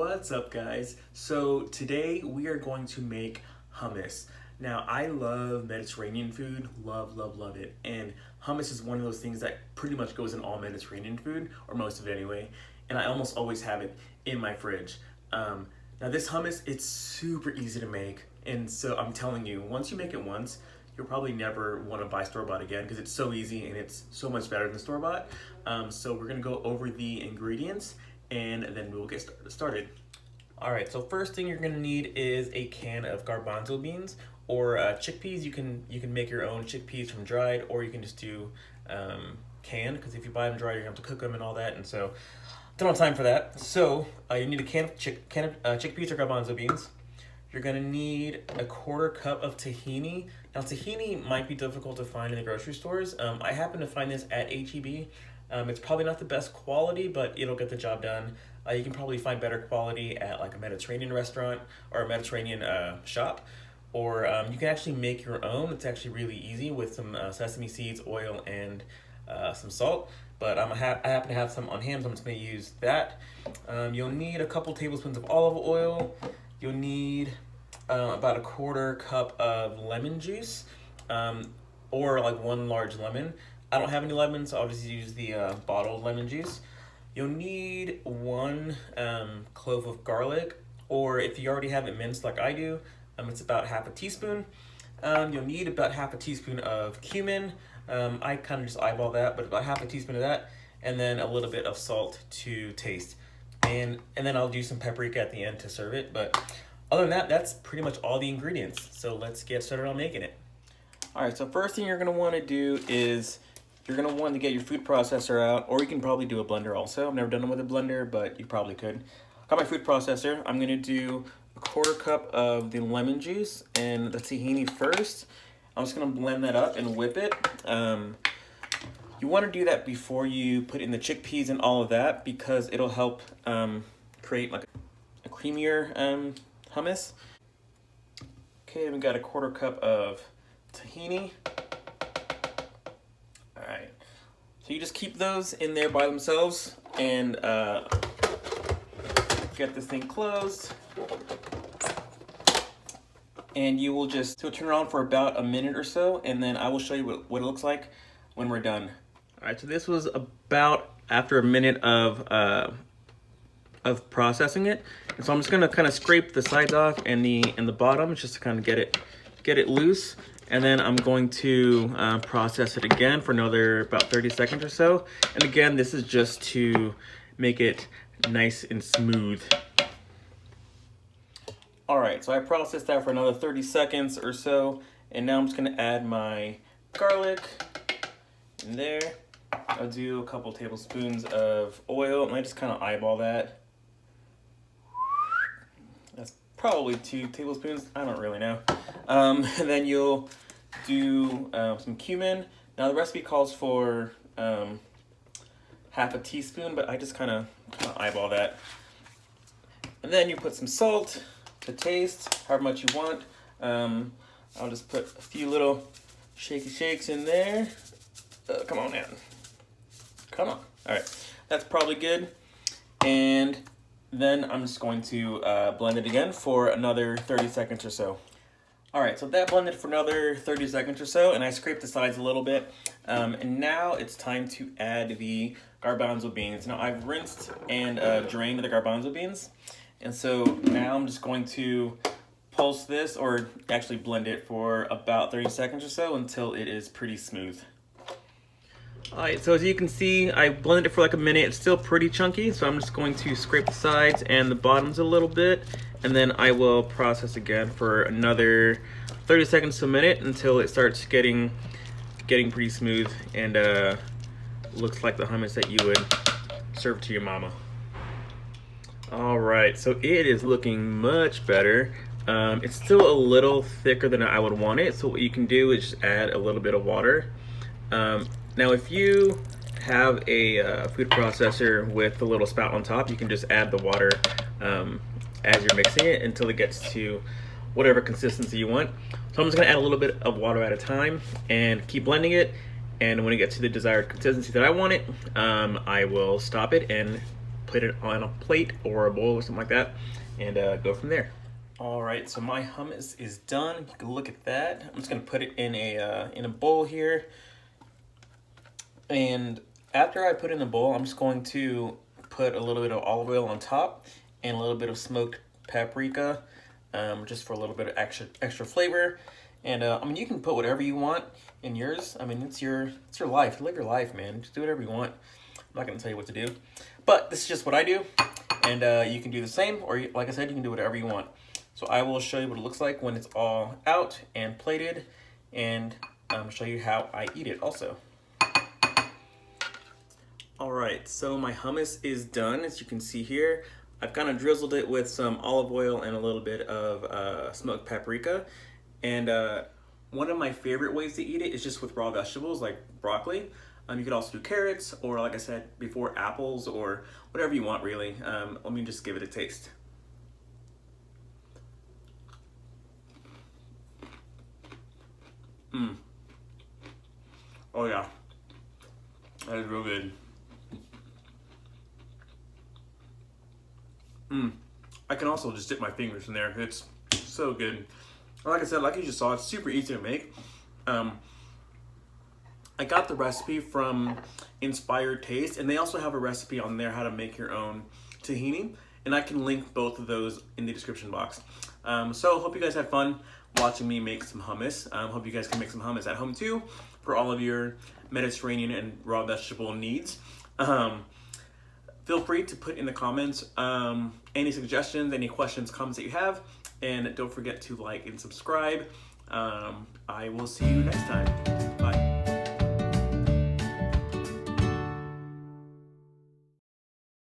What's up, guys? So today we are going to make hummus. Now, I love Mediterranean food, love it. And hummus is one of those things that pretty much goes in all Mediterranean food, or most of it anyway. And I almost always have it in my fridge. Now this hummus, it's super easy to make. And so I'm telling you, once you make it once, you'll probably never want to buy store-bought again because it's so easy and it's so much better than store-bought. So we're gonna go over the ingredients and then we'll get started. All right, so first thing you're gonna need is a can of garbanzo beans or chickpeas. You can make your own chickpeas from dried, or you can just do canned, because if you buy them dried, you're gonna have to cook them and all that, and so don't have time for that. So you need a can of chickpeas or garbanzo beans. You're gonna need a 1/4 cup of tahini. Now tahini might be difficult to find in the grocery stores. I happen to find this at HEB. It's probably not the best quality, but it'll get the job done. You can probably find better quality at like a Mediterranean restaurant or a Mediterranean shop, or you can actually make your own. It's actually really easy with some sesame seeds, oil, and some salt. But I happen to have some on hand, so I'm just going to use that. You'll need a couple tablespoons of olive oil. You'll need about a 1/4 cup of lemon juice, or like 1 large lemon. I don't have any lemons, so I'll just use the bottled lemon juice. You'll need 1 clove of garlic, or if you already have it minced like I do, it's about 1/2 teaspoon. You'll need about 1/2 teaspoon of cumin. I kind of just eyeball that, but about 1/2 teaspoon of that, and then a little bit of salt to taste. And then I'll do some paprika at the end to serve it. But other than that, that's pretty much all the ingredients. So let's get started on making it. All right, so first thing you're gonna wanna do is you're gonna want to get your food processor out, or you can probably do a blender also. I've never done it with a blender, but you probably could. Got my food processor. I'm gonna do a 1/4 cup of the lemon juice and the tahini first. I'm just gonna blend that up and whip it. You wanna do that before you put in the chickpeas and all of that, because it'll help create like a creamier hummus. Okay, we got a 1/4 cup of tahini. Alright, so you just keep those in there by themselves and get this thing closed. And you will just turn it on for about a minute or so, and then I will show you what it looks like when we're done. Alright, so this was about after a minute of processing it. And so I'm just gonna kind of scrape the sides off and the bottom just to kind of get it loose. And then I'm going to process it again for another about 30 seconds or so. And again, this is just to make it nice and smooth. All right, so I processed that for another 30 seconds or so. And now I'm just gonna add my garlic in there. I'll do a couple tablespoons of oil, and I just kind of eyeball that. That's probably 2 tablespoons, I don't really know. And then you'll do some cumin. Now the recipe calls for 1/2 teaspoon, but I just kind of eyeball that. And then you put some salt to taste, however much you want. I'll just put a few little shaky shakes in there. Come on, man. Come on. All right, that's probably good. And then I'm just going to blend it again for another 30 seconds or so. All right, so that blended for another 30 seconds or so, and I scraped the sides a little bit. And now it's time to add the garbanzo beans. Now I've rinsed and drained the garbanzo beans. And so now I'm just going to pulse this, or actually blend it for about 30 seconds or so until it is pretty smooth. All right, so as you can see, I blended it for like a minute. It's still pretty chunky, so I'm just going to scrape the sides and the bottoms a little bit, and then I will process again for another 30 seconds to a minute until it starts getting pretty smooth and looks like the hummus that you would serve to your mama. All right, so it is looking much better. It's still a little thicker than I would want it, so what you can do is just add a little bit of water. Now if you have a food processor with a little spout on top, you can just add the water as you're mixing it until it gets to whatever consistency you want. So I'm just gonna add a little bit of water at a time and keep blending it, and when it gets to the desired consistency that I want it, I will stop it and put it on a plate or a bowl or something like that, and go from there. All right, so my hummus is done. You can look at that. I'm just gonna put it in a bowl here, and after I put it in the bowl, I'm just going to put a little bit of olive oil on top and a little bit of smoked paprika, just for a little bit of extra flavor. And I mean, you can put whatever you want in yours. I mean, it's your life. Live your life, man. Just do whatever you want. I'm not gonna tell you what to do, but this is just what I do, and you can do the same, or like I said, you can do whatever you want. So I will show you what it looks like when it's all out and plated, and show you how I eat it also. All right, so my hummus is done, as you can see here. I've kind of drizzled it with some olive oil and a little bit of smoked paprika. And one of my favorite ways to eat it is just with raw vegetables like broccoli. You could also do carrots, or like I said before, apples, or whatever you want really. Let me just give it a taste. Oh yeah, that is real good. I can also just dip my fingers in there. It's so good. Like I said, like you just saw, it's super easy to make. I got the recipe from Inspired Taste, and they also have a recipe on there how to make your own tahini, and I can link both of those in the description box. So hope you guys had fun watching me make some hummus. Hope you guys can make some hummus at home too for all of your Mediterranean and raw vegetable needs. Feel free to put in the comments any suggestions, any questions, comments that you have, and don't forget to like and subscribe. I will see you next time. Bye.